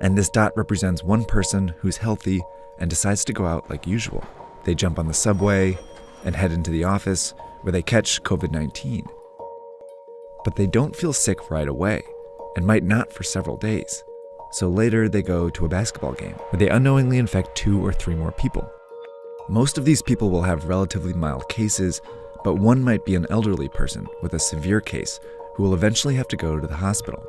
And this dot represents one person who's healthy and decides to go out like usual. They jump on the subway and head into the office where they catch COVID-19. But they don't feel sick right away and might not for several days. So later they go to a basketball game where they unknowingly infect 2 or 3 more people. Most of these people will have relatively mild cases, but one might be an elderly person with a severe case who will eventually have to go to the hospital.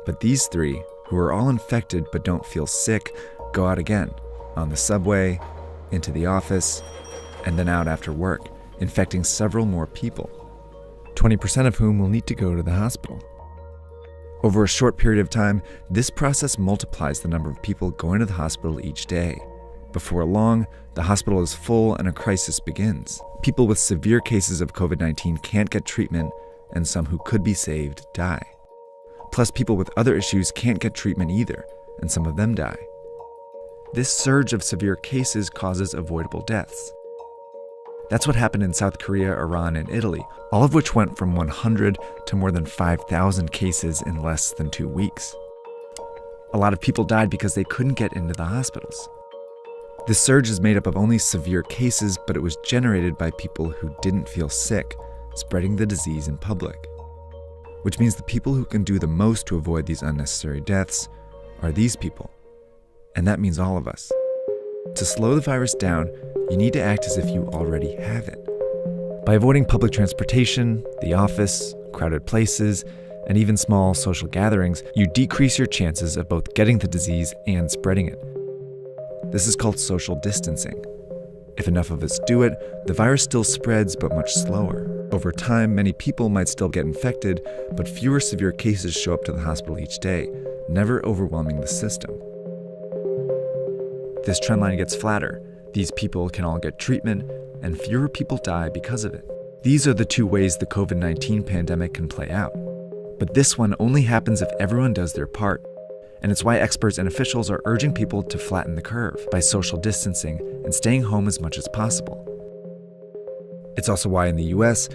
But these 3, who are all infected but don't feel sick, go out again, on the subway, into the office, and then out after work, infecting several more people, 20% of whom will need to go to the hospital. Over a short period of time, this process multiplies the number of people going to the hospital each day. Before long, the hospital is full and a crisis begins. People with severe cases of COVID-19 can't get treatment, and some who could be saved die. Plus, people with other issues can't get treatment either, and some of them die. This surge of severe cases causes avoidable deaths. That's what happened in South Korea, Iran, and Italy, all of which went from 100 to more than 5,000 cases in less than 2 weeks. A lot of people died because they couldn't get into the hospitals. This surge is made up of only severe cases, but it was generated by people who didn't feel sick, spreading the disease in public. Which means the people who can do the most to avoid these unnecessary deaths are these people. And that means all of us. To slow the virus down, you need to act as if you already have it. By avoiding public transportation, the office, crowded places, and even small social gatherings, you decrease your chances of both getting the disease and spreading it. This is called social distancing. If enough of us do it, the virus still spreads, but much slower. Over time, many people might still get infected, but fewer severe cases show up to the hospital each day, never overwhelming the system. This trend line gets flatter. These people can all get treatment, and fewer people die because of it. These are the 2 ways the COVID-19 pandemic can play out. But this one only happens if everyone does their part. And it's why experts and officials are urging people to flatten the curve by social distancing and staying home as much as possible. It's also why in the US,